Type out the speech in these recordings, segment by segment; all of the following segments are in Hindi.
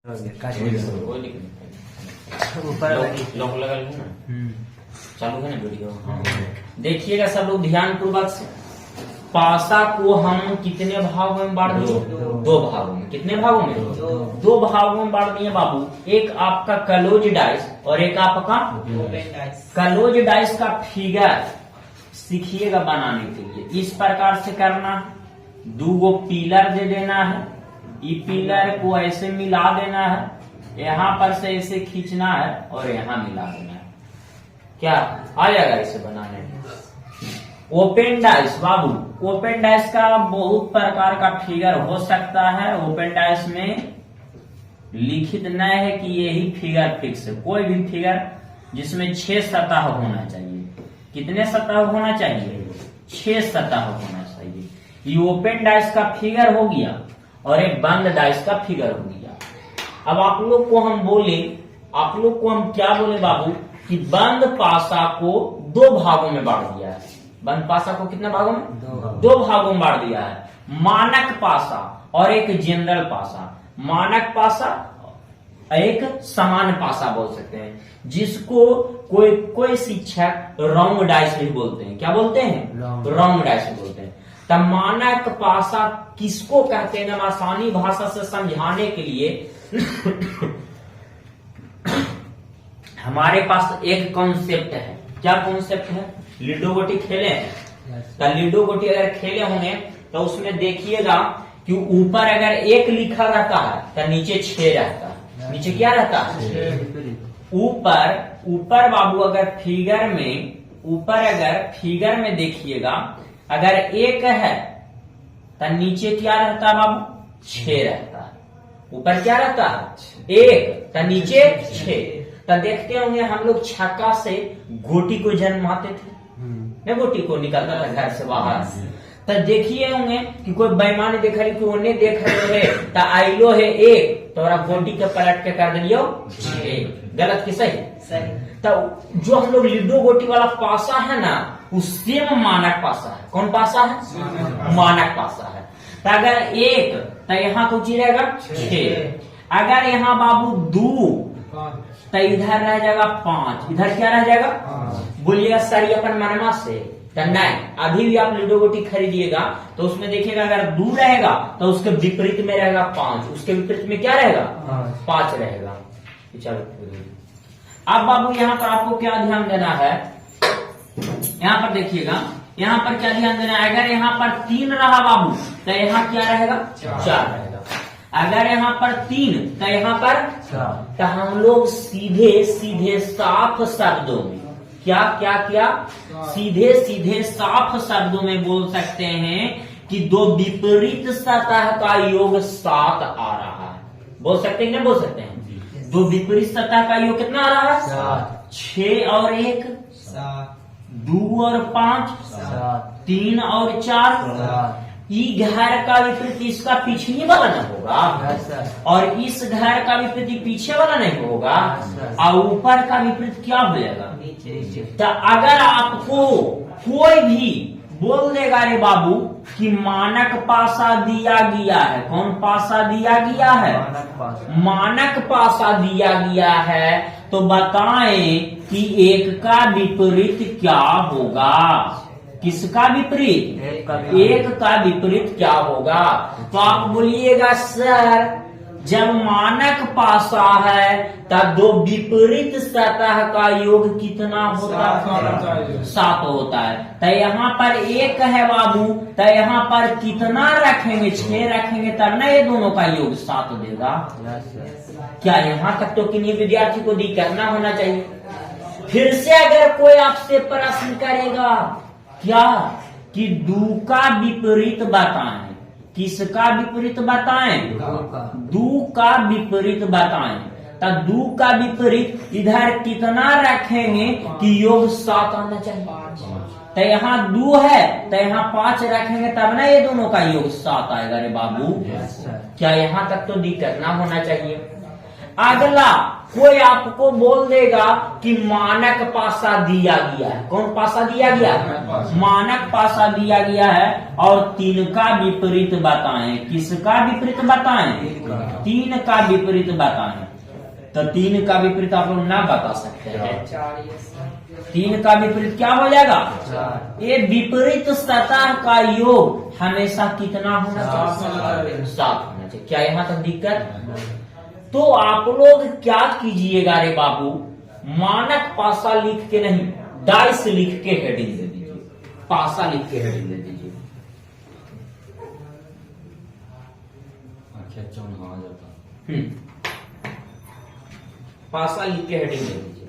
कोई दिक्कत नहीं। ऊपर लॉक लगा लूँ ना, चालू है ना वीडियो। हाँ देखिएगा सब लोग ध्यान पूर्वक से। पासा को हम कितने भागों में बांट दिए? दो भागों में। कितने भागों में? दो भागों में बांट दिए बाबू। एक आपका क्लोज डाइस और एक आपका ओपन डाइस। क्लोज डाइस का फिगर सीखिएगा बनाने के लिए। इस प्रकार से करना, दो गो पिलर दे देना है, ये पिलर को ऐसे मिला देना है, यहाँ पर से ऐसे खींचना है और यहाँ मिला देना है। क्या आ जाएगा इसे बनाने में? ओपन डाइस बाबू, ओपन डाइस का बहुत प्रकार का फिगर हो सकता है। ओपन डाइस में लिखित न है कि यही फिगर फिक्स है। कोई भी फिगर जिसमें 6 सतह होना चाहिए। कितने सतह होना चाहिए? 6 सतह होना चाहिए। ये ओपन डाइस का फिगर हो गया और एक बंद डाइस का फिगर हो गया। अब आप लोग को हम बोले, आप लोग को हम क्या बोले बाबू कि बंद पासा को दो भागों में बांट दिया है। बंद पासा को कितने भागों में? दो भागों में बांट दिया है। मानक पासा और एक जनरल पासा। मानक पासा एक समान पासा बोल सकते हैं, जिसको कोई शिक्षक रॉन्ग डाइस भी बोलते हैं। क्या बोलते हैं? रॉन्ग डाइस बोलते हैं। तब मानक पासा किसको कहते हैं? हम आसानी भाषा से समझाने के लिए हमारे पास एक कॉन्सेप्ट है। क्या कॉन्सेप्ट है? लूडो गोटी खेले हैं तो लूडो गोटी अगर खेले होंगे तो उसमें देखिएगा कि ऊपर अगर 1 लिखा रहता है तो नीचे 6 रहता है। नीचे क्या रहता है? ऊपर बाबू अगर फिगर में देखिएगा, अगर 1 है तो नीचे क्या रहता है बाबू? 6 रहता है। ऊपर क्या रहता है? 1 तो नीचे 6। तो देखते होंगे हम लोग छक्का से गोटी को जन्माते थे न, गोटी को निकलता था घर से बाहर। तो देखिए होंगे कि कोई बेईमान देख रही कि उन्हें देख रहे है तो आइलो है 1 तो गोटी के पलट के कर दियो 6। गलत कि सही? तो जो हम लोग लूडो गोटी वाला पासा है ना, उससे मानक पासा है। कौन पासा है? मानक पासा है। तो अगर 1 तो यहाँ कुछ रहेगा 6। अगर यहाँ बाबू 2 तो इधर रह जाएगा 5। इधर क्या रह जाएगा? बोलिएगा सर ये अपन मनमा से तो नहीं। अभी भी आप लूडो गोटी खरीदिएगा तो उसमें देखिएगा अगर 2 रहेगा तो उसके विपरीत में रहेगा 5, उसके विपरीत में क्या रहेगा? 5 रहेगा। चलो अब बाबू यहाँ पर आपको क्या ध्यान देना है? यहाँ पर देखिएगा, यहाँ पर क्या ध्यान देना है? अगर यहाँ पर 3 रहा बाबू तो यहाँ क्या रहेगा? 4 रहेगा। अगर यहाँ पर 3 तो यहाँ पर 4। तो हम लोग सीधे साफ शब्दों में क्या सीधे साफ शब्दों में बोल सकते हैं कि दो विपरीत सतह का योग 7 आ रहा है। बोल सकते हैं? बोल सकते हैं। दो विपरीत सतह का योग कितना आ रहा है? 6 और 1 7, 2 और 5 7, 3 और 4 ई घर का विपरीत इसका पिछली वाला न होगा और इस घर का विपरीत पीछे वाला नहीं होगा और ऊपर का विपरीत क्या हो जाएगा? तो अगर आपको कोई भी बोल देगा रे बाबू कि मानक पासा दिया गया है, कौन पासा दिया गया है? मानक पासा दिया गया है, तो बताएं कि 1 का विपरीत क्या होगा? किसका विपरीत? 1 का विपरीत क्या होगा? तो आप बोलिएगा सर जब मानक पासा है तब दो विपरीत सतह का योग कितना होता है? 7 होता है। तो यहाँ पर 1 है बाबू, तो यहाँ पर कितना रखेंगे? 6 रखेंगे तब ना ये दोनों का योग 7 देगा। क्या यहाँ तक तो किन्हीं विद्यार्थी को दी करना होना चाहिए। फिर से अगर कोई आपसे प्रश्न करेगा क्या कि 2 का विपरीत बताएं, किसका विपरीत बताएं? 2 का विपरीत बताएं। तो 2 का विपरीत इधर कितना रखेंगे कि योग 7 आना चाहिए? तो यहाँ 2 है तो यहाँ 5 रखेंगे तब ना ये दोनों का योग 7 आएगा रे बाबू। क्या यहाँ तक तो दी करना होना चाहिए। अगला कोई आपको बोल देगा कि मानक पासा दिया गया है। कौन पासा दिया गया है? मानक पासा दिया गया है और 3 का विपरीत बताएं। किसका विपरीत बताएं? 3 का विपरीत बताएं। तो 3 का विपरीत आप लोग ना बता सकते हैं। 3 का विपरीत क्या हो जाएगा? ये विपरीत सतह का योग हमेशा कितना होना चाहिए? 7 होना चाहिए। क्या यहां तक दिक्कत? तो आप लोग क्या कीजिएगा रे बाबू, मानक पासा लिख के नहीं, डाइस लिख के हेडिंग दे दीजिए। पासा लिख के हेडिंग दे दीजिए। पासा लिख के हेडिंग दे दीजिए।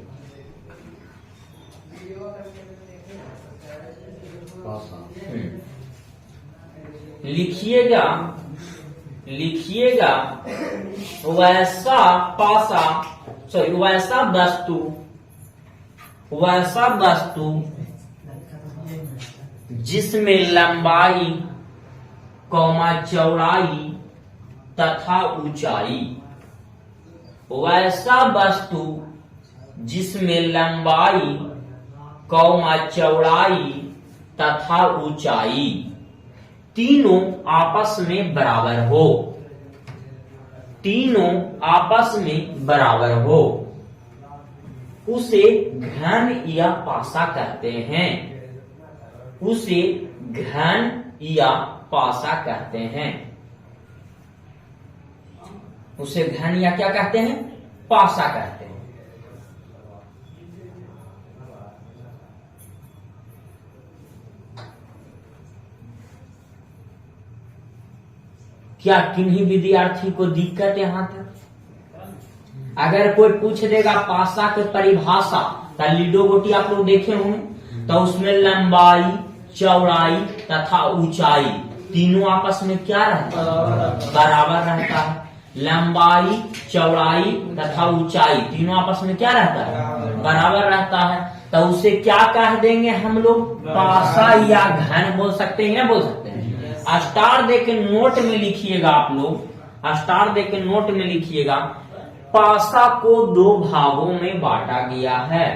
लिखिएगा वैसा पासा, सॉरी वैसा वस्तु जिसमें लंबाई कौमा चौड़ाई तथा ऊंचाई, वैसा वस्तु जिसमें लंबाई कौमा चौड़ाई तथा ऊंचाई तीनों आपस में बराबर हो। तीनों आपस में बराबर हो उसे घन या पासा कहते हैं। उसे घन या पासा कहते हैं। उसे घन या क्या कहते हैं? पासा कहते हैं। क्या किन्हीं विद्यार्थी को दिक्कत यहां तक? अगर कोई पूछ देगा पासा की परिभाषा, तो लीडो गोटी आप लोग देखे होंगे, तो उसमें लंबाई चौड़ाई तथा ऊंचाई तीनों आपस में क्या रहता है? बराबर रहता है। लंबाई चौड़ाई तथा ऊंचाई तीनों आपस में क्या रहता है? बराबर रहता है। तो उसे क्या कह देंगे हम लोग? पासा या घन बोल सकते हैं या बोल सकते हैं। स्टार दे के नोट में लिखिएगा आप लोग, स्टार दे के नोट में लिखिएगा, पासा को 2 भागों में बांटा गया है।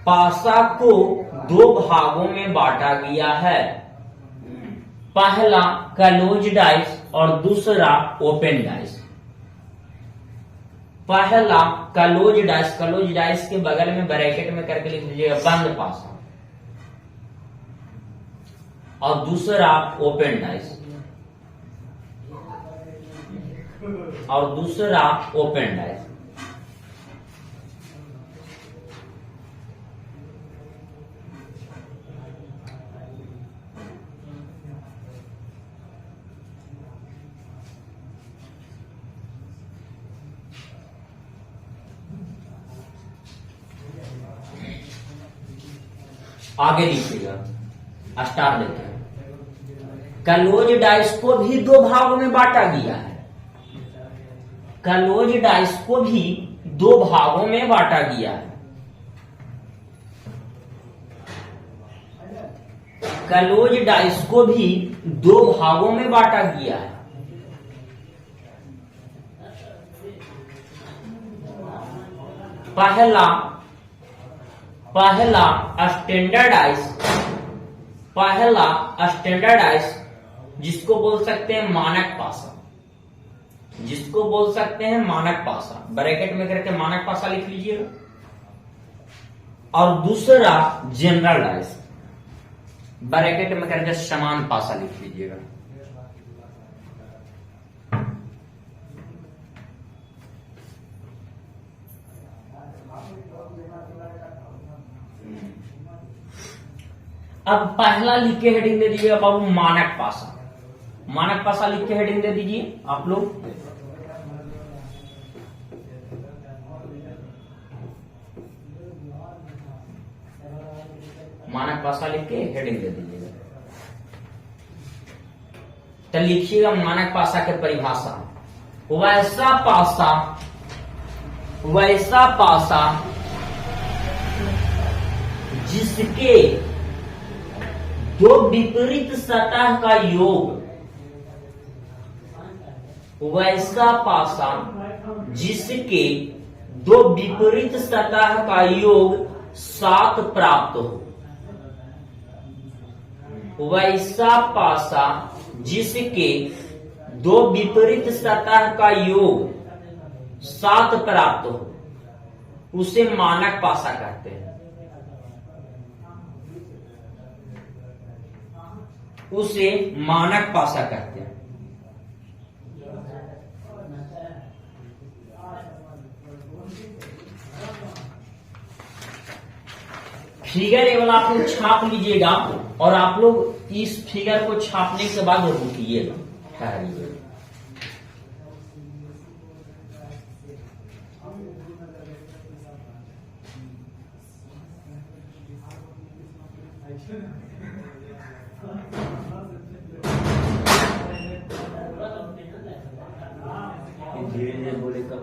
पासा को 2 भागों में बांटा गया है। पहला क्लोज डाइस और दूसरा ओपन डाइस। पहला क्लोज डाइस, क्लोज डाइस के बगल में ब्रैकेट में करके लिख लीजिएगा बंद पासा, और दूसरा ओपन डाइस, और दूसरा ओपन डाइस। आगे लिखिएगा, स्टार देते हैं। क्लोज डाइस को भी 2 भागों में बांटा गया है। क्लोज डाइस को भी 2 भागों में बांटा गया है। क्लोज डाइस को भी 2 भागों में बांटा गया है। पहला स्टैंडर्ड डाइस जिसको बोल सकते हैं मानक पासा, जिसको बोल सकते हैं मानक पासा, ब्रैकेट में करके मानक पासा लिख लीजिएगा, और दूसरा जनरल डाइस, ब्रैकेट में करके समान पासा लिख लीजिएगा। अब पहला लिख के हेडिंग दे दीजिएगा बाबू मानक पासा। मानक पासा लिख के हेडिंग दे दीजिए आप लोग। मानक पासा लिख के हेडिंग दे दीजिएगा। तो लिखिएगा मानक पासा की परिभाषा, वैसा पासा जिसके 2 विपरीत सतह का योग वैसा पासा जिसके दो विपरीत सतह का योग 7 प्राप्त हो। वैसा पासा जिसके दो विपरीत सतह का योग 7 प्राप्त हो उसे मानक पासा कहते हैं। उसे मानक पासा कहते हैं। फिगर ये वाला आप लोग छाप लीजिएगा और आप लोग इस फिगर को छापने के बाद रुकिएगा, ठहरिएगा। धीरे धीरे बोले कब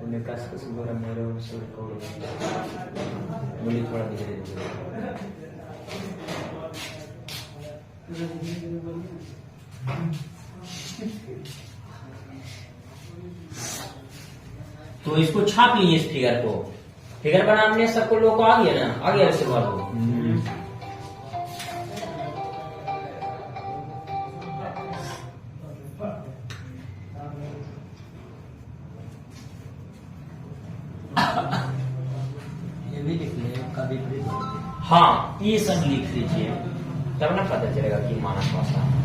उन्हें कस बोला मेरे बोली थोड़ा धीरे धीरे। तो इसको छाप लीजिए, इस फिगर को। फिगर बनाने सबको लोग को आ गया ना, आ गया उसके बाद ये भी लिख ले का विपरीत। हाँ, ये सब लिख लीजिए तब ना पता चलेगा कि मानक पासा है।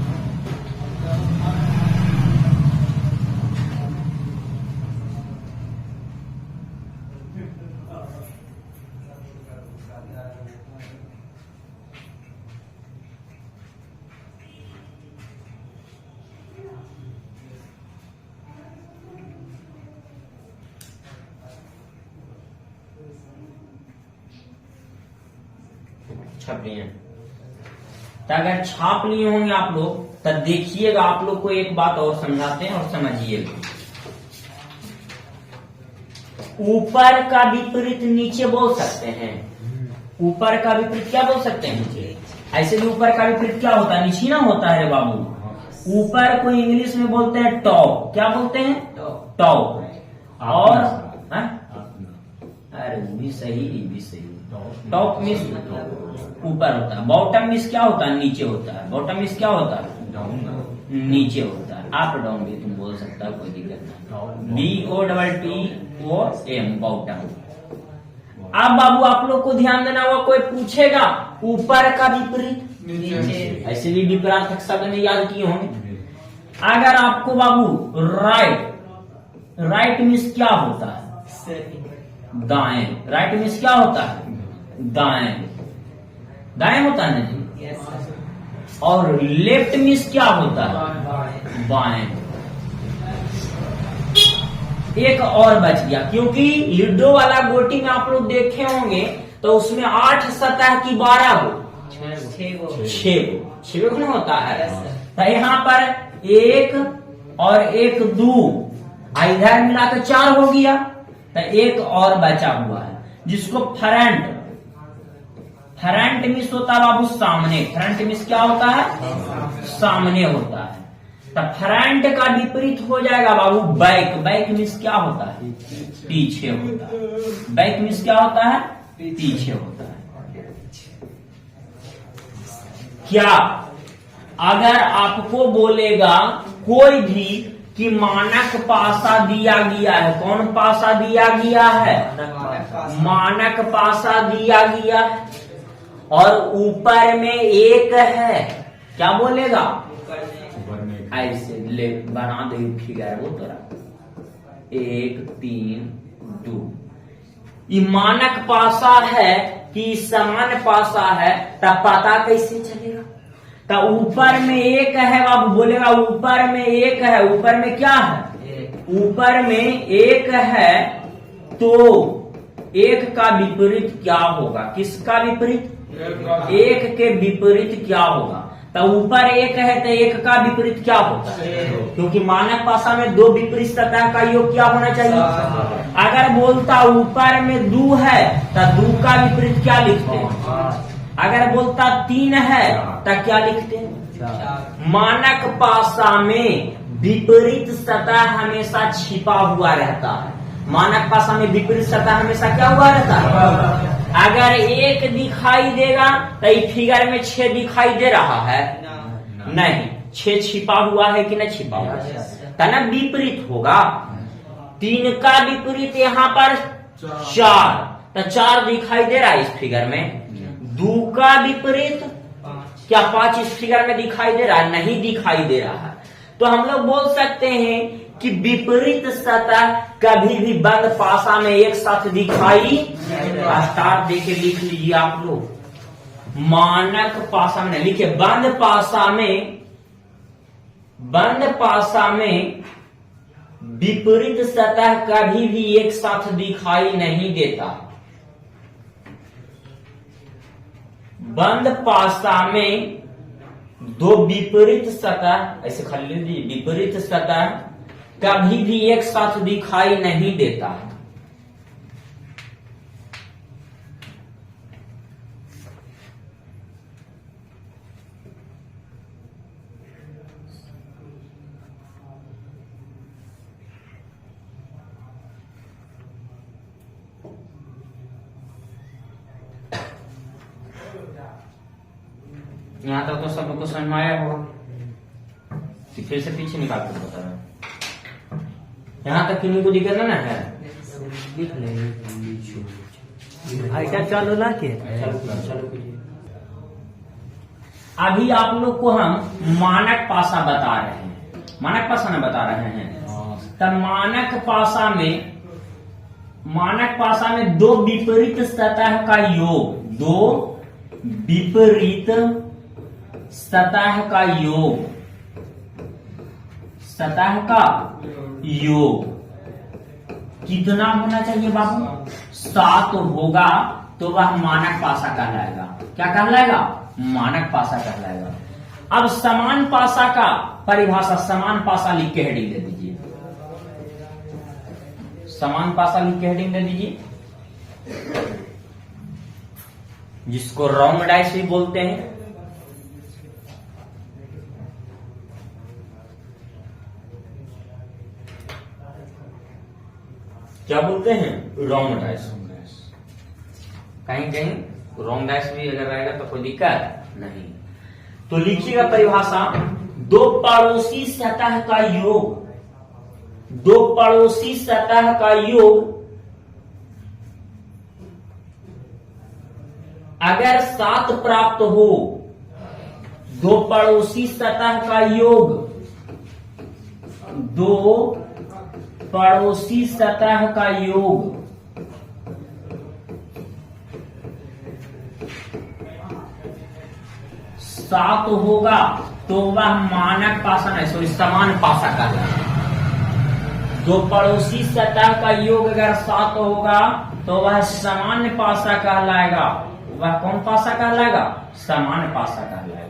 छाप लिए तो अगर छाप लिए होंगे आप लोग तब देखिएगा, आप लोग को एक बात और समझाते हैं और समझिएगा। ऊपर का विपरीत नीचे बोल सकते हैं। ऊपर का विपरीत क्या बोल सकते हैं? नीचे। ऐसे भी ऊपर का विपरीत क्या होता है? नीचे ना होता है रे बाबू। ऊपर को इंग्लिश में बोलते हैं टॉप। क्या बोलते हैं? टॉप। और अरे वो भी सही, भी सही। टॉप मीन्स ऊपर होता है, बॉटम मीन्स क्या होता है? नीचे होता है। बॉटम मीन्स क्या होता है? नीचे होता है। अप डाउन भी तुम बोल सकता है, कोई दिक्कत नहीं। BOTTOM bottom. अब बाबू आप लोग को ध्यान देना हुआ, कोई पूछेगा ऊपर का विपरीत नीचे, ऐसे भी विपरीत शब्द में याद किए होंगे। अगर आपको बाबू राइट मीन्स क्या होता है? दाएं। राइट मीन्स क्या होता है? दाएं। दाएं होता है ना जी। और लेफ्ट मीन्स क्या होता है? बाएं। एक और बच गया, क्योंकि लूडो वाला गोटी में आप लोग देखे होंगे तो उसमें 8 सतह की 12 गो 6 गो होता है। तो यहाँ पर 1 और 1 2 इधर मिलाकर 4 हो गया। तो एक और बचा हुआ है जिसको फ्रंट मीन्स होता है बाबू सामने। फ्रंट मीन्स क्या होता है? सामने होता है। तो फ्रंट का विपरीत हो जाएगा बाबू बैक। बैक मीन्स क्या होता है? पीछे होता है। बैक मीन्स क्या होता है? पीछे होता है। क्या अगर आपको बोलेगा कोई भी कि मानक पासा दिया गया है, कौन पासा दिया गया है? मानक पासा दिया गया है और ऊपर में 1 है, क्या बोलेगा? ऐसे ले बना दे फिगर वो तोरा 1 3 2। ये मानक पासा है कि समान पासा है, तब पता कैसे चलेगा? तो ऊपर में 1 है बाबू, बोलेगा ऊपर में 1 है। ऊपर में क्या है? ऊपर में 1 है तो 1 का विपरीत क्या होगा? किसका विपरीत? 1 के विपरीत क्या होगा? तो ऊपर 1 है तो 1 का विपरीत क्या होता है? क्योंकि मानक पासा में 2 विपरीत सतह का योग क्या होना चाहिए? अगर बोलता ऊपर में 2 है तो 2 का विपरीत क्या लिखते हैं? अगर बोलता 3 है तो क्या लिखते हैं? मानक पासा में विपरीत सतह हमेशा छिपा हुआ रहता है। मानक पासा में विपरीत सतह हमेशा क्या हुआ रहता है? अगर 1 दिखाई देगा तो इस फिगर में 6 दिखाई दे रहा है? नहीं, 6 छिपा हुआ है कि नहीं छिपा हुआ है? ना विपरीत होगा। 3 का विपरीत यहाँ पर 4, तो 4 दिखाई दे रहा है इस फिगर में। 2 का विपरीत क्या 5 इस फिगर में दिखाई दे रहा है? नहीं दिखाई दे रहा है। तो हम लोग बोल सकते हैं कि विपरीत सतह कभी भी बंद पासा में एक साथ दिखाई, स्टार देके लिख लीजिए आप लोग। मानक पासा में लिखिए, बंद पासा में विपरीत सतह कभी भी एक साथ दिखाई नहीं देता। बंद पासा में 2 विपरीत सतह, ऐसे खाली लिख दीजिए, विपरीत सतह कभी भी एक साथ दिखाई नहीं देता है। यहां तक तो सबको समझ में आया होगा। फिर से पीछे निकाल कर बता रहा हूं। यहाँ तक किन्हीं को दिक्कत ना है? लिख लेंगे। क्या चालू ला के चलो कीजिए। अभी आप लोग को हम मानक पासा बता रहे हैं, मानक पासा ना बता रहे हैं। तब मानक पासा में 2 विपरीत सतह का योग, 2 विपरीत सतह का योग, सतह का योग कितना होना चाहिए बाबू? 7 होगा तो वह मानक पासा कहलाएगा। क्या कहलाएगा? मानक पासा कहलाएगा। अब समान पासा का परिभाषा, समान पासा लिख के हेडिंग दे दीजिए। समान पासा लिख के हेडिंग दे दीजिए, जिसको राउंड डाइस भी बोलते हैं। क्या बोलते हैं? Wrong dice. कहीं कहीं रॉन्ग डाइस भी अगर रहेगा तो कोई दिक्कत नहीं। तो लिखिएगा परिभाषा, 2 पड़ोसी सतह का योग, 2 पड़ोसी सतह का योग अगर 7 प्राप्त हो, 2 पड़ोसी सतह का योग, 2 पड़ोसी सतह का योग 7 होगा तो वह मानक पासा नहीं, सॉरी समान पासा कहलाएगा। 2 पड़ोसी सतह का योग अगर 7 होगा तो वह समान पासा कहलाएगा। वह कौन पासा कहलाएगा? समान पासा कहलाएगा।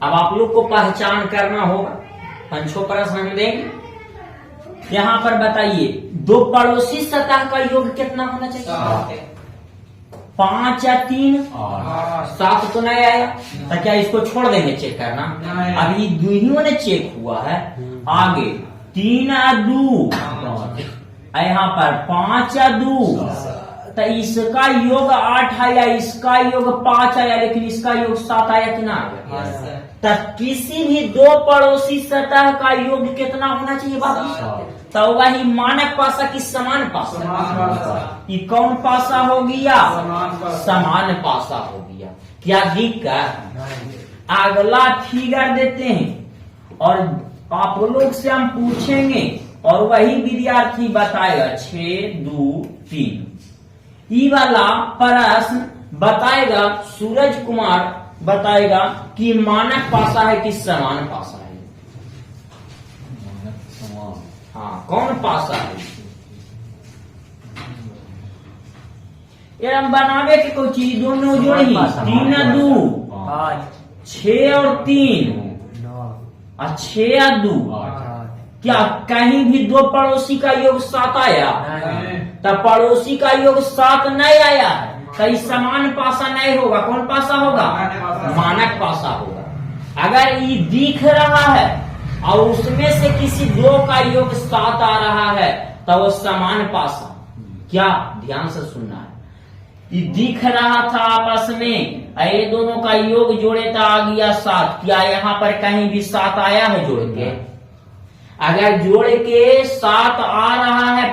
अब आप लोग को पहचान करना होगा। पंचों प्रश्न हम देंगे। यहां पर बताइए, 2 पड़ोसी सतह का योग कितना होना चाहिए? 5 या 3? 7 तो नहीं आया, तो क्या इसको छोड़ देंगे चेक करना? अभी 2 ने चेक हुआ है। आगे 3 या 2, यहाँ पर 5 या 2, तो इसका योग 8 आया, इसका योग 5 आया, लेकिन इसका योग 7 आया कि ना आया? तो किसी भी 2 पड़ोसी सतह का योग कितना होना चाहिए बाबू? तो वही मानक पासा की समान पासा। ये कौन पासा हो गया? समान पासा हो गया। क्या दिक्कत? अगला फिगर देते हैं और आप लोग से हम पूछेंगे और वही विद्यार्थी बताएगा। 6, 2, 3 ये वाला प्रश्न बताएगा, सूरज कुमार बताएगा कि मानक पासा है कि समान पासा है। हाँ, कौन पासा है? यार हम बनावे के कोई चीज दोनों जोड़ी 3 और 2 पाँच 6 और 3 नौ और 6 और 2 आठ क्या कहीं भी दो पड़ोसी का योग 7 आया? तब पड़ोसी का योग 7 नहीं आया तो इस समान पासा नहीं होगा। कौन पासा होगा? मानक पासा होगा। अगर ये दिख रहा है और उसमें से किसी दो का योग 7 आ रहा है तो वो समान पासा। क्या ध्यान से सुनना है, ये दिख रहा था आपस में, ये दोनों का योग जोड़े तो आ गया 7। क्या यहाँ पर कहीं भी 7 आया है जोड़ के? अगर जोड़ के 7 आ रहा है,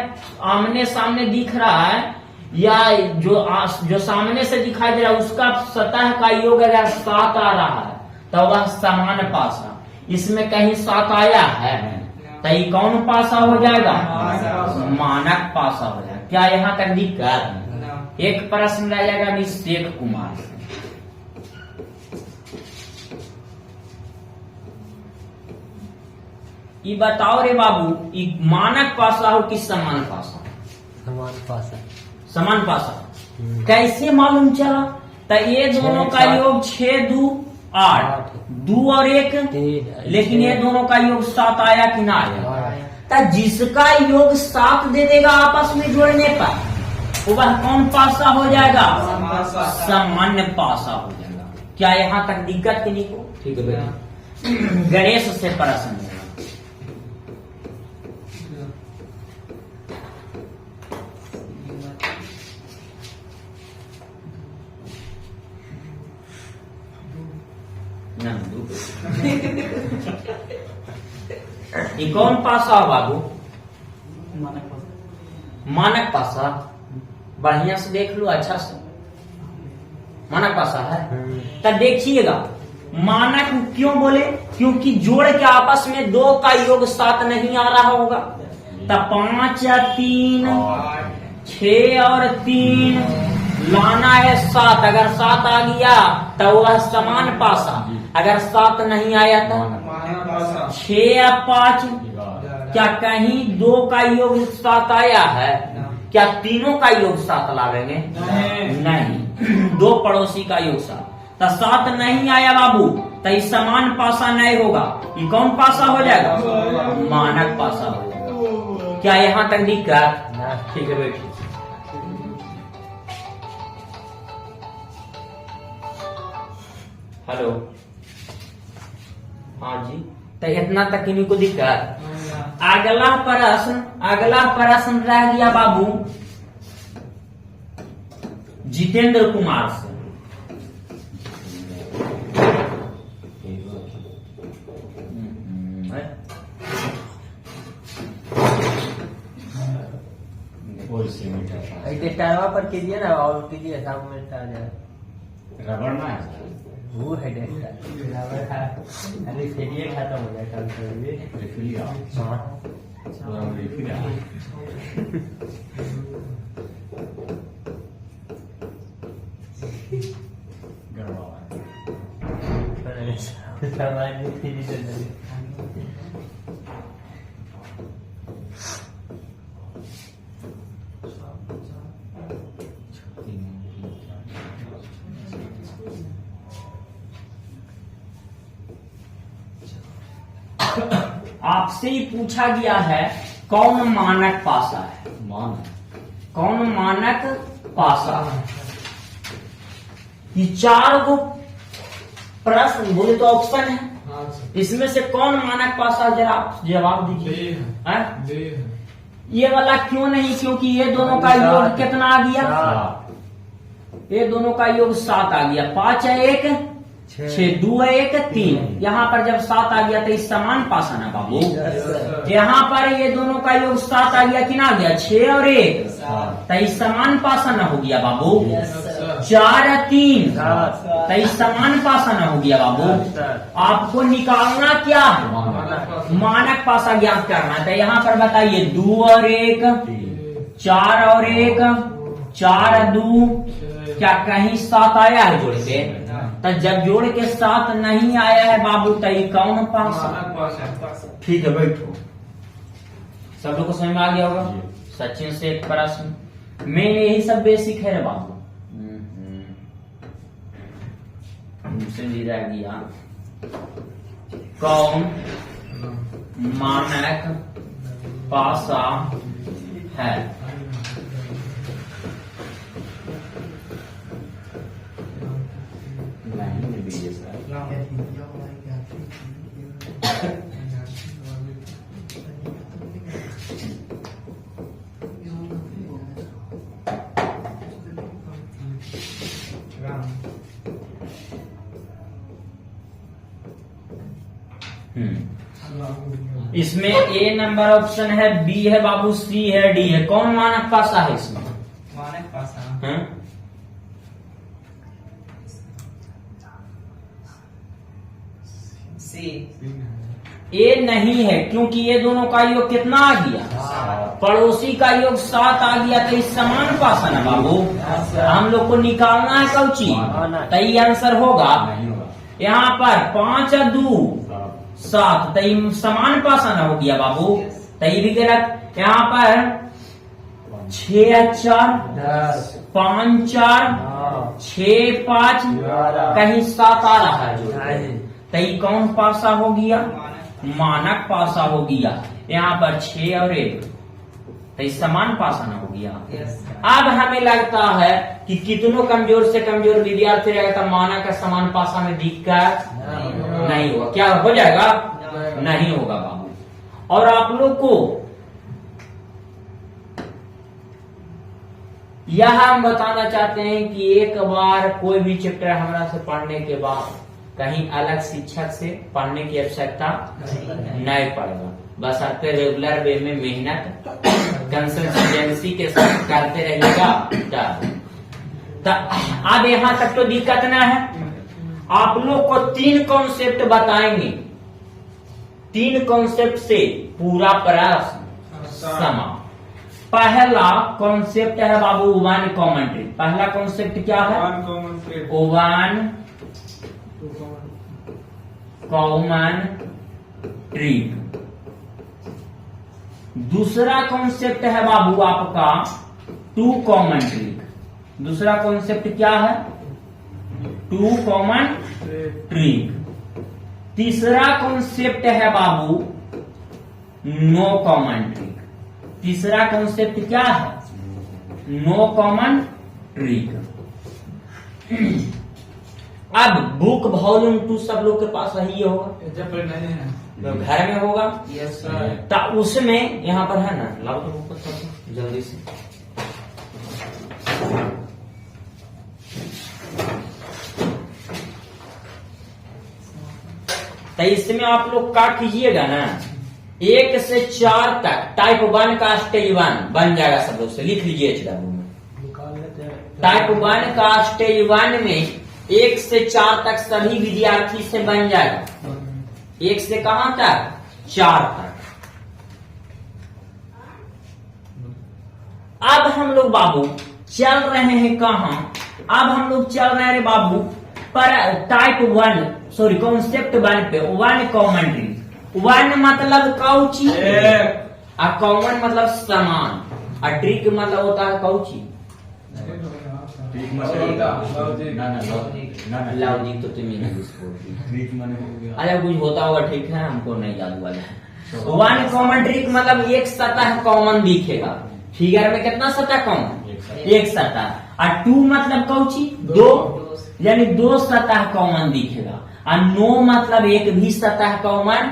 आमने सामने दिख रहा है, या जो सामने से दिखाई दे रहा है उसका सतह का योग अगर 7 आ रहा है तो वह समान पासा। इसमें कहीं 7 आया है तो ये कौन पासा हो जाएगा? मानक पासा हो जाएगा। क्या यहाँ तक दिक्कत? एक प्रश्न रह जाएगा अभिषेक कुमार से। ये बताओ रे बाबू, ये मानक पासा हो कि समान पासा? समान पासा समान पासा। कैसे मालूम चला? तो ये दोनों का योग 6 2 8 2 और 1 3 लेकिन ये दोनों का योग 7 आया कि ना आया? तो जिसका योग 7 दे देगा आपस में जोड़ने पर वह कौन पासा हो जाएगा? सामान्य पासा हो जाएगा। क्या यहाँ तक दिक्कत की नहीं को? ठीक है बेटा। गणेश से प्रश्न है। ये कौन पासा हो बाबू? मानक पासा। बढ़िया से देख लो, अच्छा से। मानक पासा है तो देखिएगा, मानक क्यों बोले? क्योंकि जोड़ के आपस में दो का योग 7 नहीं आ रहा होगा। तो 5 और 3 6 और 3 लाना है 7। अगर 7 आ गया तो वह समान पासा। अगर 7 नहीं आया तो 6 या 5। क्या कहीं दो का योग 7 आया है? क्या तीनों का योग 7 लावेंगे? नहीं। दो पड़ोसी का योग 7 तो 7 नहीं आया बाबू, तो ये समान पासा नहीं होगा। ये कौन पासा हो जाएगा? मानक पासा हो जाएगा। क्या यहाँ तक दिक्कत? ठीक है बेटी। हेलो, हाँ जी। तो इतना तक इन्हीं को दिक्कत। अगला प्रश्न रह गया बाबू जितेंद्र कुमार से। टावा पर कीजिए ना, और कीजिए सामने में आ जाए। रबड़ ना है, वो है रबड़ है। अरे फेरिए खत्म हो जाए कल से। रिफिल आओ। हाँ रिफिल आओ। गड़बड़ आपसे ही पूछा गया है कौन मानक पासा है? कौन मानक पासा है? ये 4 गो प्रश्न बोले तो ऑप्शन है, इसमें से कौन मानक पासा? जरा आप जवाब दीजिए। ये वाला क्यों नहीं? क्योंकि ये दोनों का योग कितना आ गया? ये दोनों का योग 7 आ गया। 5 है 1 6 2 है 1 3। यहाँ पर जब 7 आ गया तो इस समान पासा ना बाबू। यहाँ पर ये दोनों का योग 7 आ गया कि ना आ गया? 6 और 1 तो इस समान पासा ना हो गया बाबू। 4 और 3 तो इस समान पासा ना हो गया बाबू। आपको निकालना क्या है? मानक पासा ज्ञात करना है। तो यहाँ पर बताइए 2 और 1 4 और 1 4 और 2। क्या कहीं 7 आया है जोड़ के? तो जब जोड़ के 7 नहीं आया है बाबू तो ये कौन पासा? ठीक है बैठो। सब लोग को समझ में आ गया होगा। सचिन से एक प्रश्न, मैं यही सब बेसिक है रे बाबू। हमसे भी रह गया कौन मानक पासा है। लाइन में भी जैसा इसमें ए नंबर ऑप्शन है, बी है बाबू, सी है, डी है। कौन मानक पासा है इसमें? मानक पासा हाँ? सी। ए नहीं है, क्योंकि ये दोनों का योग कितना आ गया? पड़ोसी का योग 7 आ गया, तो इस समान पासा ना बाबू। हम लोग को निकालना है कौची, तो ये आंसर होगा नहीं होगा। यहाँ पर 5 और 2 7, तो ये समान पासा ना हो गया बाबू, तो ये भी गलत। यहाँ पर 6 और 4 5 4 6 5 कहीं 7 आ रहा है जो, तो ये कौन पासा हो गया? मानक पासा हो गया। यहाँ पर 6 और 1, तो ये समान पासा ना हो गया। अब हमें लगता है कि कितनों कमजोर से कमजोर विद्यार्थी रहेगा तो मानक का समान पासा में दिक्कत नहीं होगा। क्या हो जाएगा? नहीं होगा बाबू। और आप लोग को यह हम बताना चाहते हैं कि एक बार कोई भी चैप्टर हमारा से पढ़ने के बाद कहीं अलग शिक्षक से पढ़ने की आवश्यकता नहीं पड़ेगा। बस आपके रेगुलर वे में मेहनत कंसिस्टेंसी के साथ करते रहिएगा। तो अब यहाँ तक तो दिक्कत ना है। आप लोग को 3 कॉन्सेप्ट बताएंगे, 3 कॉन्सेप्ट से पूरा प्रश्न समा। पहला कॉन्सेप्ट है बाबू वन कॉमन ट्रिक। पहला कॉन्सेप्ट क्या है? One common trick. दूसरा कॉन्सेप्ट है बाबू आपका 2 कॉमन ट्रिक। दूसरा कॉन्सेप्ट क्या है? 2 कॉमन ट्रिक। तीसरा कॉन्सेप्ट है बाबू नो कॉमन ट्रिक। तीसरा कॉन्सेप्ट क्या है? No common trick. अब बुक वॉल्यूम 2 सब लोग के पास ही होगा, तो घर में होगा। Yes sir. तो उसमें यहाँ पर है ना, लाओ तो बुक थोड़ा जल्दी से। तो इसमें आप लोग क्या कीजिएगा ना, 1 से 4 तक टाइप 1 का स्टेज 1 बन जाएगा। सब लोग से लिख लीजिए HW में। टाइप 1 का स्टेज 1 में 1 से 4 तक सभी विद्यार्थी से बन जाएगा। 1 से कहां तक? 4 तक। अब हम लोग बाबू चल रहे हैं कहां? अब हम लोग चल रहे हैं बाबू पर टाइप 1 सॉरी कॉन्सेप्ट 1 पे। 1 कॉमन ट्रिक। 1 मतलब कौची, और कॉमन मतलब समान, और ट्रिक मतलब होता है कौची ट्रिक मतलब लॉजिक। तो तुम इंग्लिश बोलती ट्रिक माने हो गया। अरे कुछ होता होगा, ठीक है, हमको नहीं याद वाला है। 1 कॉमन ट्रिक मतलब एक सतह कॉमन दिखेगा। फिगर में कितना सतह कॉमन? एक सतह। और 2 मतलब कौची? 2, यानी 2 सतह कॉमन दिखेगा। और नो मतलब एक भी सतह कॉमन।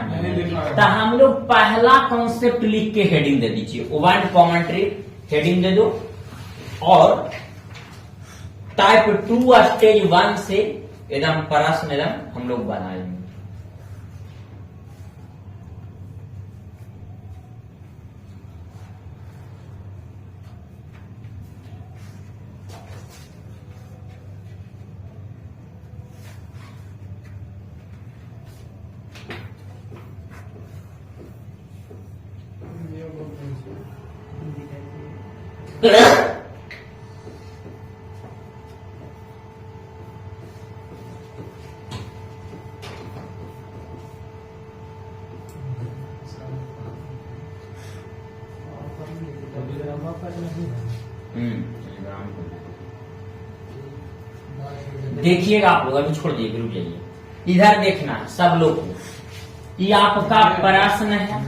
तो हम लोग पहला कॉन्सेप्ट लिख के हेडिंग दे दीजिए, 1 कॉमन ट्रिक हेडिंग दे दो। और टाइप 2 स्टेज 1 से एकदम प्रश्न एकदम हम लोग बनाएंगे। देखिएगा आप लोग, अभी छोड़ दीजिए, रुक जाइए, इधर देखना है सब लोग को। ये आपका प्रश्न है,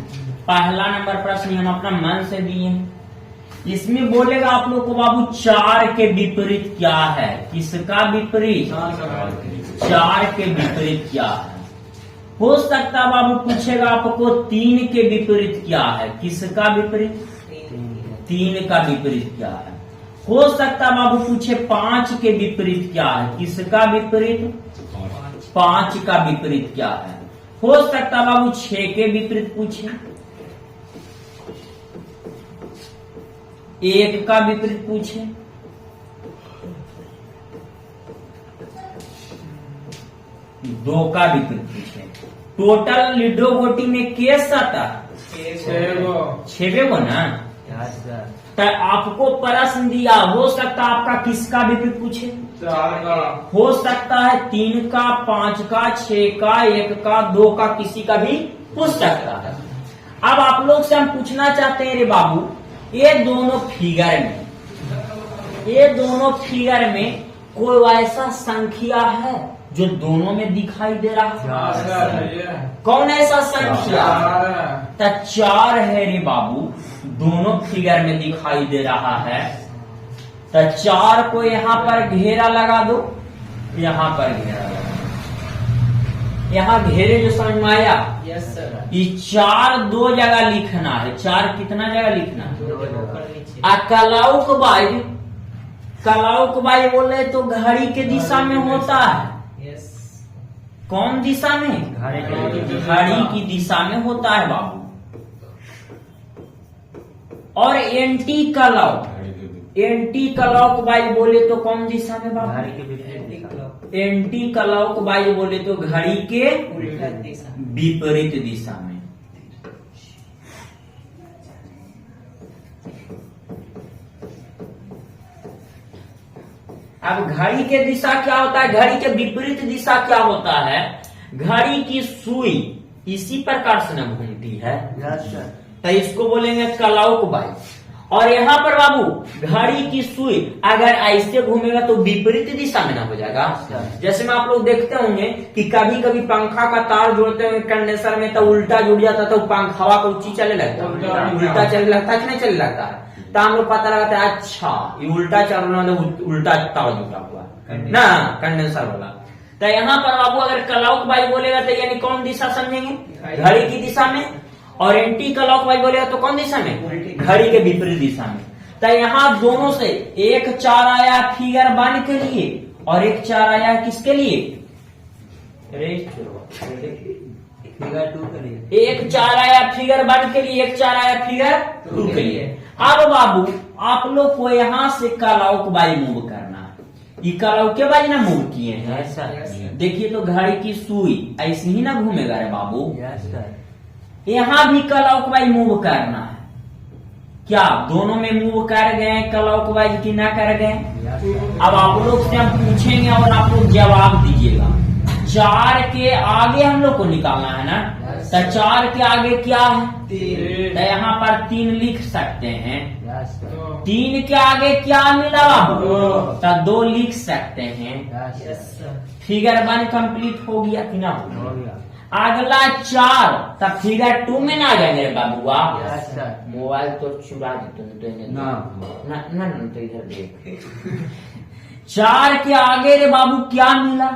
पहला नंबर प्रश्न हम अपना मन से दिए हैं। इसमें बोलेगा आप लोग को बाबू 4 के विपरीत क्या है। किसका विपरीत? 4 के विपरीत क्या है। हो सकता बाबू पूछेगा आपको 3 के विपरीत क्या है। किसका विपरीत? 3 का विपरीत क्या है। हो सकता बाबू पूछे 5 के विपरीत क्या है। किसका विपरीत? 5 का विपरीत क्या है। हो सकता बाबू 6 के विपरीत पूछे, 1 का विपरीत पूछे, 2 का विपरीत पूछे। टोटल लूडो गोटी में केस आता है 6 गो ना। तो आपको प्रश्न दिया, हो सकता आपका किसका विपरीत पूछे। 4 का हो सकता है 3 का, 5 का, 6 का, 1 का, 2 का, किसी का भी पूछ सकता है। अब आप लोग से हम पूछना चाहते हैं रे बाबू, ये दोनों फिगर में कोई ऐसा संख्या है जो दोनों में दिखाई दे रहा है। कौन ऐसा संख्या? तो 4 है रे बाबू, दोनों फिगर में दिखाई दे रहा है। तो 4 को यहाँ पर घेरा लगा दो, यहाँ पर घेरा लगा दो। यहाँ घेरे जो समझ में आया। Yes sir. ये 4 2 जगह लिखना है। 4 कितना जगह लिखना है। कलाउक बाई बोले तो घड़ी के दिशा में होता है। कौन दिशा में? घड़ी की दिशा में होता है बाबू। और एंटी कलाउक बाई बोले तो कौन दिशा में बाबू? एंटी कलाउक बाई बोले तो घड़ी के विपरीत दिशा में। अब घड़ी के दिशा क्या होता है, घड़ी के विपरीत दिशा क्या होता है। घड़ी की सुई इसी प्रकार से न घूमती है, तो इसको बोलेंगे कलाउक बाई। और यहाँ पर बाबू घड़ी की सुई अगर ऐसे घूमेगा तो विपरीत दिशा में ना हो जाएगा। जैसे में आप लोग देखते होंगे कि कभी कभी पंखा का तार जोड़ते हुए कंडेंसर में तो उल्टा जुड़ जाता है, तो पंखावा को ऊंची चले लगता है, उल्टा चले लगता है कि नहीं चले लगता है। तो हम लोग पता लगाते हैं अच्छा ये उल्टा चल रहा है, उल्टा तार जुड़ा हुआ ना कंडेंसर वाला। तो यहाँ पर बाबू अगर कलाउक बाई बोलेगा तो यानी कौन दिशा समझेंगे? घड़ी की दिशा में। और एंटी क्लॉक वाइज बोलेगा तो कौन दिशा में? घड़ी के विपरीत दिशा में। तो यहाँ दोनों से एक 4 आया फिगर 1 के लिए और एक 4 आया किसके लिए? फिगर 2 के लिए। एक 4 आया फिगर 1 के लिए, एक 4 आया फिगर 2 के लिए। अब बाबू आप लोग को यहाँ से क्लॉक वाइज मूव करना है। ये क्लॉक के वाइज ना मूव किए हैं ऐसा। देखिए तो घड़ी की सुई ऐसे ही ना घूमेगा रे बाबू। यहाँ भी क्लॉक वाइज मूव करना है। क्या दोनों में मूव कर गए क्लॉक वाइज की ना कर गए? अब आप लोग से हम पूछेंगे और आप लोग जवाब दीजिएगा। 4 के आगे हम लोग को निकालना है ना, तो 4 के आगे क्या है? तो यहाँ पर 3 लिख सकते हैं। 3 के आगे क्या मिला बाबू? तो 2 लिख सकते हैं। फिगर 1 कंप्लीट हो गया कि ना हो गया? अगला 4 तब फिगर 2 में ना आ जाएंगे बाबू आप। मोबाइल तो चुरा देते ना तो इधर देख। 4 के आगे रे बाबू क्या मिला?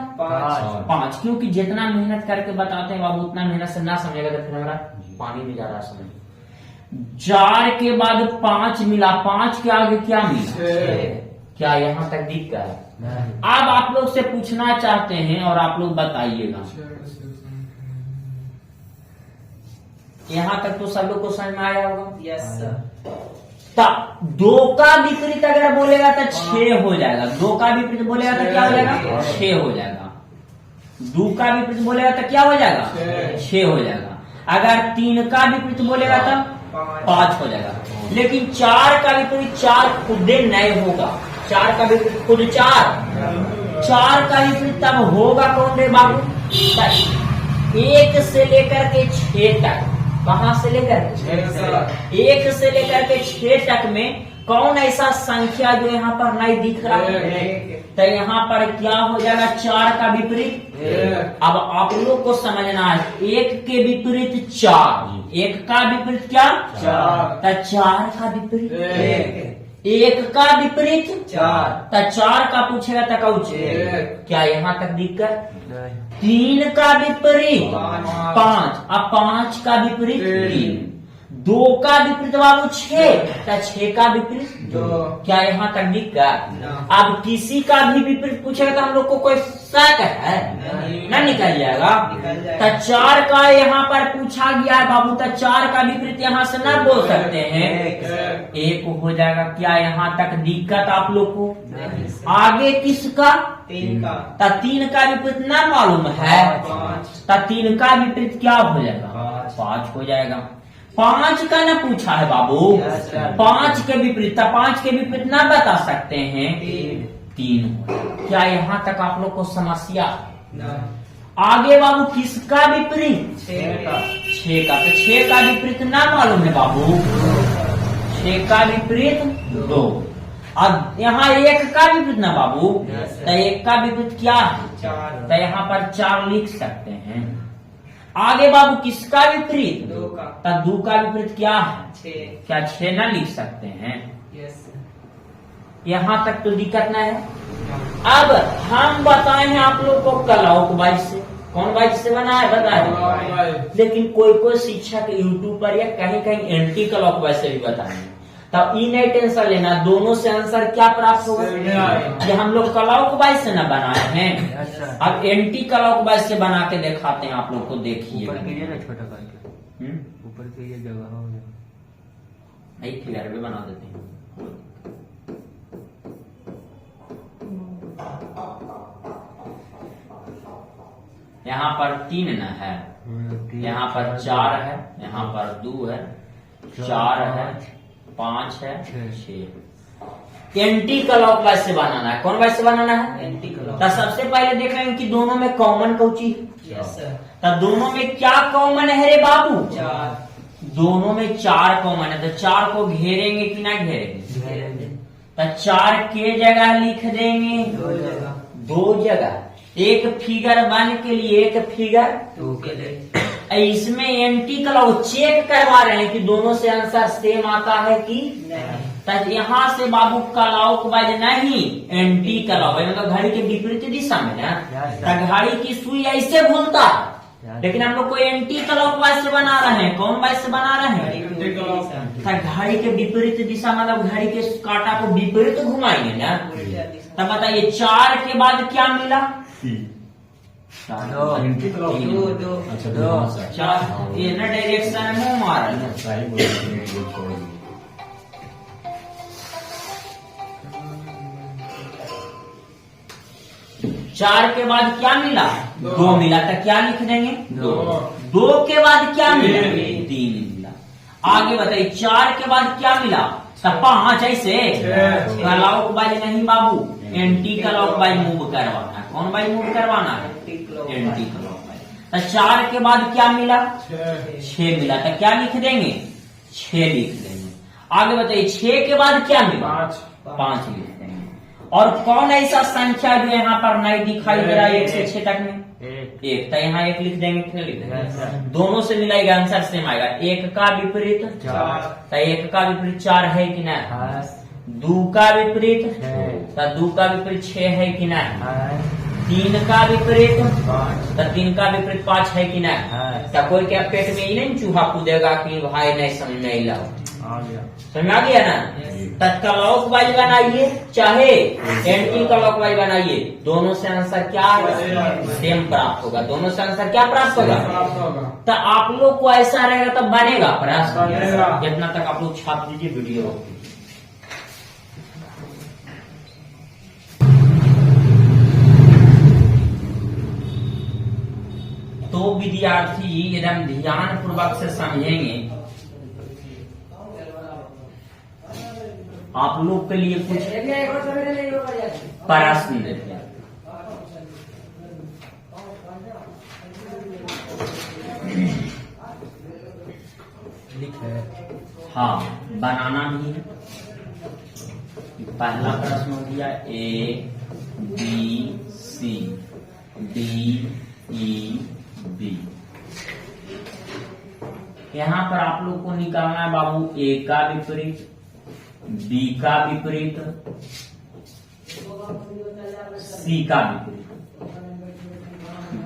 5। क्योंकि जितना मेहनत करके बताते हैं बाबू उतना मेहनत से ना समझेगा तो फिर हमारा पानी में जा रहा समझ। 4 के बाद 5 मिला, 5 के आगे क्या मिला? क्या यहाँ तक दिख गया है? अब आप लोग से पूछना चाहते हैं और आप लोग बताइएगा। यहाँ तक तो सब लोग को समझ में आया होगा। Yes sir. 2 का विपरीत अगर बोलेगा तो 6 हो जाएगा। 2 का विपरीत बोलेगा तो क्या हो जाएगा? 6 हो जाएगा। 2 का विपरीत बोलेगा तो क्या हो जाएगा? 6 हो जाएगा। अगर 3 का विपरीत बोलेगा तो 5 हो जाएगा। लेकिन 4 का विपरीत 4 खुद नहीं होगा। 4 का विपरीत खुद 4 का विपरीत तब होगा कौन रे बाबू? 1 से लेकर के 6 तक। कहां से लेकर 1 से लेकर के 6 तक में कौन ऐसा संख्या जो यहाँ पर नहीं दिख रहा है? तो यहाँ पर क्या हो जाएगा 4 का विपरीत। अब आप लोग को समझना है 1 के विपरीत 4, 1 का विपरीत क्या 4, तो 4 का विपरीत 1 का विपरीत 4, तो 4 का पूछेगा तो कौच क्या यहाँ तक दिक्कत। 3 का विपरीत 5, अब 5 का विपरीत 3, 2 का विपरीत बाबू 6, तो 6 का विपरीत 2, क्या यहाँ तक दिक्कत। अब किसी का भी विपरीत पूछेगा तो हम लोग को कोई शक है ना, निकल जाएगा। तो 4 का यहाँ पर पूछा गया है बाबू, तो 4 का विपरीत यहाँ से ना बोल सकते हैं, 1 हो जाएगा। क्या यहाँ तक दिक्कत आप लोग को। आगे किसका 3 का, तो 3 का विपरीत ना मालूम है, तो 3 का विपरीत क्या हो जाएगा 5 हो जाएगा। 5 का ना पूछा है बाबू, 5 के विपरीत, 5 के विपरीत ना बता सकते हैं 3। क्या यहाँ तक आप लोग को समस्या। आगे बाबू किसका विपरीत 6 का, तो 6 का विपरीत ना मालूम है बाबू, 6 का विपरीत 2। अब यहाँ 1 का विपरीत ना बाबू, तो 1 का विपरीत क्या है 4, तो यहाँ पर 4 लिख सकते हैं। आगे बाबू किसका विपरीत 2 का, तो 2 का विपरीत क्या है 6, क्या 6 ना लिख सकते हैं। यहाँ तक तो दिक्कत ना है। अब हम बताए हैं आप लोग को क्लॉकवाइज से, कौन वाइज से बना है बताए, लेकिन कोई कोई शिक्षक यूट्यूब पर या कहीं कहीं एंटी क्लॉकवाइज से भी बताएंगे, तब ये नहीं टेंशन लेना, दोनों से आंसर क्या प्राप्त होगा। ये हम लोग क्लॉकवाइज से न बनाए हैं, अब एंटी क्लॉकवाइज से बना के दिखाते हैं आप लोग को, देखिए छोटा करके ऊपर के ये जगह हो एक फिगर भी बना देते हैं। यहाँ पर 3 न है, यहाँ पर 4 है, यहाँ पर 2 है, 4 है, 5 है, 6। एंटी क्लॉकवाइज से बनाना है। कौन वाइज से बनाना है एंटी क्लॉकवाइज। तो सबसे पहले देख रहे हैं कि दोनों में कॉमन कौची, तो दोनों में क्या कॉमन है रे बाबू 4, दोनों में 4 कॉमन है, तो 4 को घेरेंगे कि ना घेरेंगे, तो 4 के जगह लिख देंगे 2 जगह, एक फिगर 1 के लिए एक फिगर 2 के लिए। इसमें एंटी क्लॉक चेक करवा रहे हैं कि दोनों से आंसर सेम आता है कि नहीं, तो यहाँ से बाबू क्लॉकवाइज नहीं एंटी क्लॉकवाइज, मतलब घड़ी के विपरीत दिशा में ना, तो घड़ी की सुई ऐसे घूमता है, लेकिन हम लोग को एंटी क्लॉकवाइज से बना रहे हैं। कौन वाइज से बना रहे हैं, तो घड़ी के विपरीत दिशा, मतलब घड़ी के कांटा को विपरीत घुमाएंगे ना। तब बताइए 4 के बाद क्या मिला 4, ये ना डायरेक्शन में मारा है। 4 के बाद क्या मिला 2 मिला, तो क्या लिख देंगे 2 के बाद क्या मिला 3 मिला। आगे बताइए 4 के बाद क्या मिला, तो 5 ऐसे क्लॉकवाइज नहीं बाबू, एंटी क्लॉकवाइज मूव करवाना है। कौन वाइज मूव करवाना है एंटी क्लॉकवाइज। तो 4 के बाद क्या मिला 6 मिला, तो क्या लिख देंगे 6 लिख देंगे। आगे बताइए 6 के बाद क्या मिला 5 लिख देंगे। और कौन ऐसा संख्या जो यहाँ पर नहीं दिखाई दे रहा है 1 से 6 तक में 1, तो यहाँ 1 लिख देंगे, कितने लिख देंगे, दोनों से मिलाएगा आंसर सेम आएगा। 1 का विपरीत 4, तो 1 का विपरीत 4 है कि नहीं, 2 का विपरीत, तो 2 का विपरीत 6 है कि नहीं, 3 का विपरीत 5, तो 3 का विपरीत 5 है कि नहीं। तो कोई क्या पेट में ही नहीं चूहा कूदेगा कि भाई नहीं समझ नहीं लाओ, समझ आ गया ना। तो क्लॉकवाइज बनाइए चाहे एंटी क्लॉकवाइज बनाइए, दोनों से आंसर क्या सेम प्राप्त होगा, दोनों से आंसर क्या प्राप्त होगा। तो आप लोग को ऐसा रहेगा तब बनेगा प्रश्न, जितना तक आप लोग छाप दीजिए वीडियो। तो विद्यार्थी एकदम ध्यान पूर्वक से समझेंगे, आप लोग के लिए कुछ प्रश्न देते हैं। हाँ बनाना भी है। पहला प्रश्न हो गया A B C D E B. यहां पर आप लोग को निकालना है बाबू ए का विपरीत, बी का विपरीत, सी का विपरीत।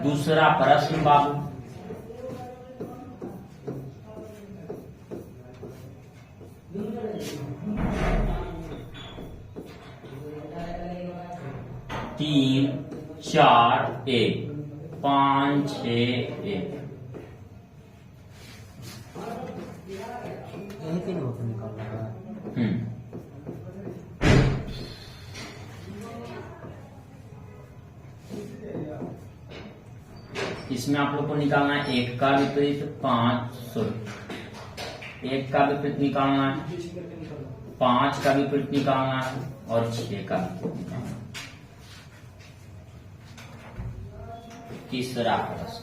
दूसरा प्रश्न बाबू, तीन चार एक, 5 6 1। यही तीन को निकालना है। इसमें आप लोग को निकालना है एक का विपरीत, 1 का विपरीत निकालना है, 5 का विपरीत निकालना है और 6 का विपरीत निकालना है। तीसरा प्रश्न,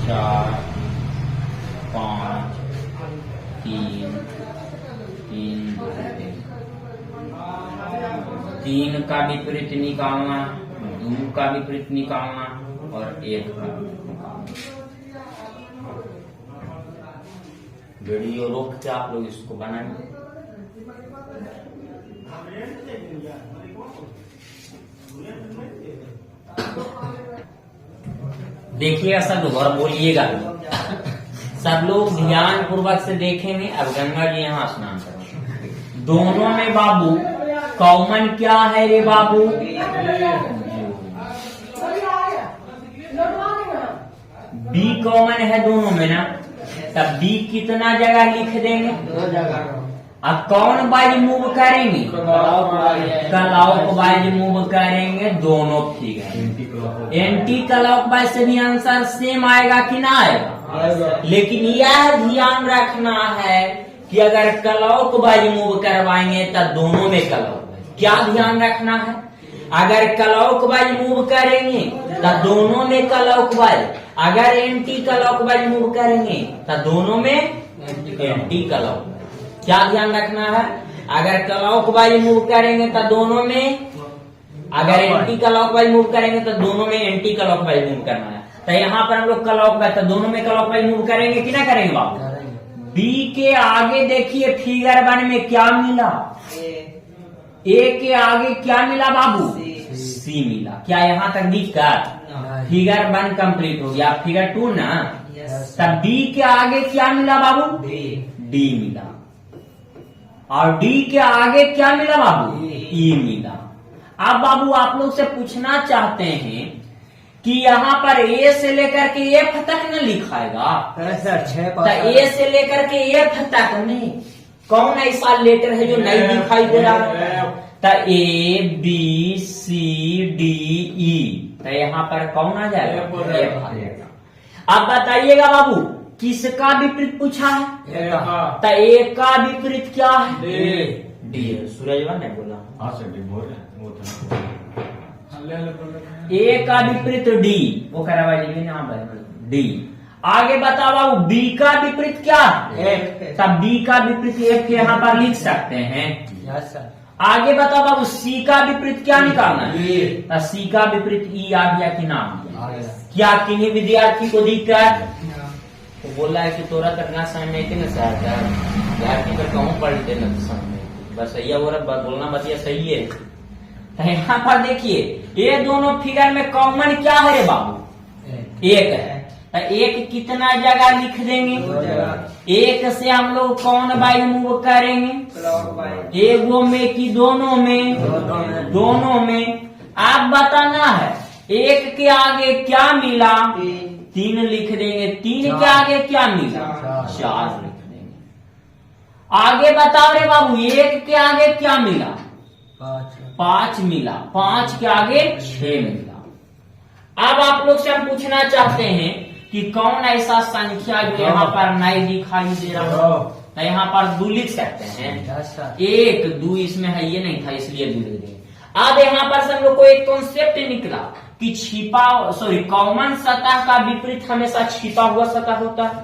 चार 5 3 3 2 1। 3 का विपरीत निकालना, 2 का विपरीत निकालना और 1 का विपरीत निकालना। वीडियो रोक के आप लोग इसको बनाएंगे। देखिएगा सब लोग और बोलिएगा। सब लोग ध्यान पूर्वक से देखेंगे। अब गंगा जी यहाँ स्नान करें। दोनों में बाबू कॉमन क्या है रे बाबू? बी कॉमन है दोनों में ना, तब बी कितना जगह लिख देंगे? 2 जगह। अब कौन बाई मूव करेंगे? क्लॉकवाइज मूव करेंगे दोनों फिगर। एंटी क्लॉकवाइज से भी आंसर सेम आएगा कि ना आएगा? लेकिन यह ध्यान रखना है कि अगर क्लॉकवाइज मूव करवाएंगे तो दोनों में क्लॉकवाइज। क्या ध्यान रखना है? अगर क्लॉकवाइज मूव करेंगे तो दोनों में क्लॉकवाइज, अगर एंटी क्लॉकवाइज मूव करेंगे तो दोनों में एंटी क्लॉकवाइज। क्या ध्यान रखना है? अगर क्लॉकवाइज मूव करेंगे तो दोनों में, अगर एंटी क्लॉकवाइज मूव करेंगे तो दोनों में एंटी क्लॉकवाइज मूव करना है। तो यहाँ पर हम लोग क्लॉकवाइज, तो दोनों में क्लॉकवाइज मूव करेंगे कि ना करेंगे बाबू? बी के आगे देखिए फिगर 1 में क्या मिला? ए के आगे क्या मिला बाबू? सी मिला। क्या यहाँ तक दिखा? फिगर 1 कंप्लीट हो गया। फिगर 2 ना, तब बी के आगे क्या मिला बाबू? डी मिला। और डी के आगे क्या मिला बाबू? ई मिला। अब बाबू आप लोग से पूछना चाहते हैं कि यहाँ पर ए से लेकर के एफ तक न लिखाएगा? तो ए से लेकर के एफ तक में कौन ऐसा लेटर है जो नहीं दिखाई दे रहा है? तो ए बी सी डी ई, तो यहाँ पर कौन आ जाएगा? एफ आ जाएगा। अब बताइएगा बाबू किसका विपरीत पूछा है? तो ए का विपरीत क्या है? डी। सूरजवान ने बोला ए का विपरीत डी, वो करवा लीजिए ना डी। आगे बताओ बाबू बी का विपरीत क्या है? तब बी का विपरीत एफ के यहाँ पर लिख सकते हैं। आगे बताओ बाबू सी का विपरीत क्या निकालना है? तो सी का विपरीत ई आ गया कि ना? क्या किन्हीं विद्यार्थी को दिक्कत? वो बोला है कि तोरा तक ना समझ में ना सर विद्यार्थी पर कहूँ पढ़ते न समझ, बस सही बोलना बतिया सही है। तो यहाँ पर देखिए ये दोनों फिगर में कॉमन क्या है रे बाबू? एक है। तो एक कितना जगह लिख देंगे? 2 जगह। एक से हम लोग कौन बाई मूव करेंगे? एगो में कि दोनों में? दोनों में। आप बताना है एक के आगे क्या मिला? 3 लिख देंगे। 3 के आगे क्या मिला? 4 लिख देंगे। आगे बताओ रे बाबू एक के आगे क्या मिला? 5 मिला। 5 के आगे 6 मिला। अब आप लोग से हम पूछना चाहते हैं कि कौन ऐसा संख्या जो यहाँ पर नहीं दिखाई दे रहा हो, तो यहाँ पर 2 लिख सकते हैं। यस सर 1 2 इसमें है, ये नहीं था इसलिए 2 लिख देंगे। अब यहाँ पर सब लोग को एक कॉन्सेप्ट निकला कि कॉमन सतह का विपरीत हमेशा छिपा हुआ सतह होता है,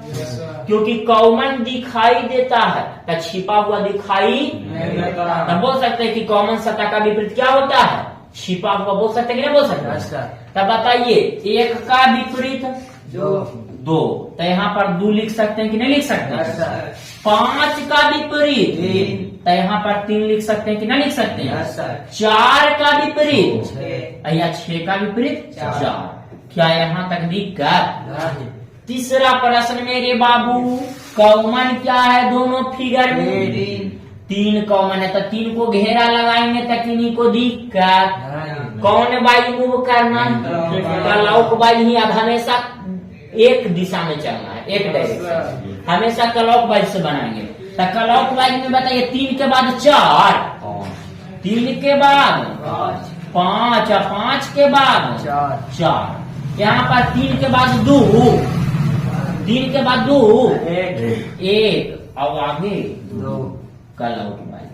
क्योंकि कॉमन दिखाई देता है तो छिपा हुआ दिखाई तब बोल सकते हैं कि कॉमन सतह का विपरीत क्या होता है, छिपा हुआ। बोल सकते हैं कि नहीं बोल सकते? यस सर तब बताइए 1 का विपरीत 2, तो यहाँ पर 2 लिख सकते हैं कि नहीं लिख सकते? यस सर 5 का विपरीत 3, तो यहाँ पर 3 लिख सकते हैं कि नहीं लिख सकते हैं? यस सर 4 का विपरीत 6, या 6 का विपरीत 4। 4। क्या यहाँ तक दिक्कत? नहीं तीसरा प्रश्न मेरे बाबू, कॉमन क्या है दोनों फिगर में? 3 कॉमन है तो 3 को घेरा लगाएंगे तो किन्हीं को दिक्कत। नहीं कौन बाई मूव करना है? क्लॉक वाइज ही। अब हमेशा एक दिशा में चलना है, एक डायरेक्शन, हमेशा क्लॉक वाइज से बनाएंगे। तो क्लॉक वाइज में बताइए 3 के बाद 4, 3 के बाद 5, 5 के बाद 4, यहाँ पर 3 के बाद 2, 3 के बाद 2, 1 और आगे 2 क्लॉक वाइज।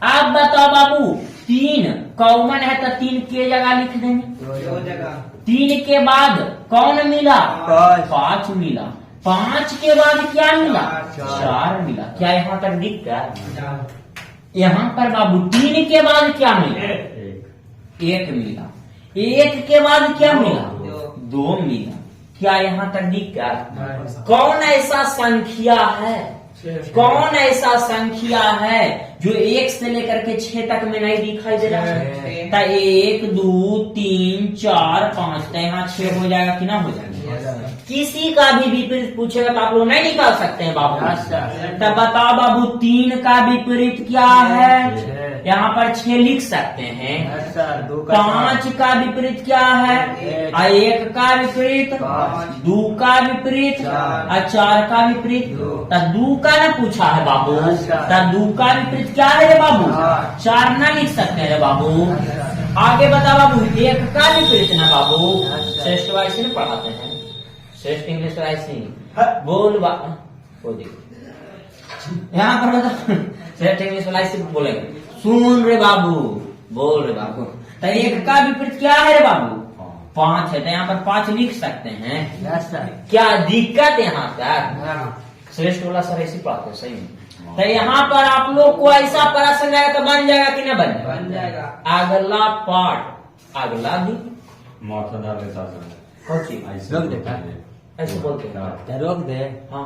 आप बताओ बाबू 3 कॉमन है तो 3 के जगह लिख देंगे। 3 के बाद कौन मिला? 5 मिला। 5 के बाद क्या मिला? 4 मिला। क्या यहाँ तक दिक्कत? यहाँ पर बाबू 3 के बाद क्या मिला? 1 मिला। 1 के बाद क्या मिला? 2 मिला। क्या यहाँ तक दिक्कत? कौन ऐसा संख्या है, कौन ऐसा संख्या है जो 1 से लेकर के 6 तक में नहीं दिखाई दे रहा है? तो 1 2 3 4 5 तो यहाँ 6 हो जाएगा कि ना हो जाएगा? किसी का भी विपरीत पूछेगा तो आप लोग नहीं निकाल सकते हैं बाबू। तो बताओ बाबू 3 का विपरीत क्या है? यहाँ पर 6 लिख सकते हैं। 5 का विपरीत क्या है? 1 का विपरीत, 2 का विपरीत और 4 का विपरीत। तो 2 का ना पूछा है बाबू, तो 2 का विपरीत क्या है रे बाबू? 4 ना लिख सकते हैं रे बाबू। आगे बता बाबू 1 का विपरीत ना बाबू। श्रेष्ठ वाइस में पढ़ाते हैं, श्रेष्ठ इंग्लिश वाइस बोल यहाँ पर बता। श्रेष्ठ इंग्लिश वाइस बोलेंगे सुन रे बाबू, बोल रे बाबू। तो 1 का विपरीत क्या है रे बाबू? 5 है, तो यहाँ पर 5 लिख सकते हैं। क्या दिक्कत यहाँ तक? श्रेष्ठ वाला सर ऐसी बात है, सही में। तो यहाँ पर आप लोग को ऐसा प्रश्न जाएगा तो बन जाएगा कि ना बन जाएगा? अगला पार्ट, अगला दिन माथा डाल देता कौन सी रोक देता ऐसे बोलते हैं? रोक दे। हाँ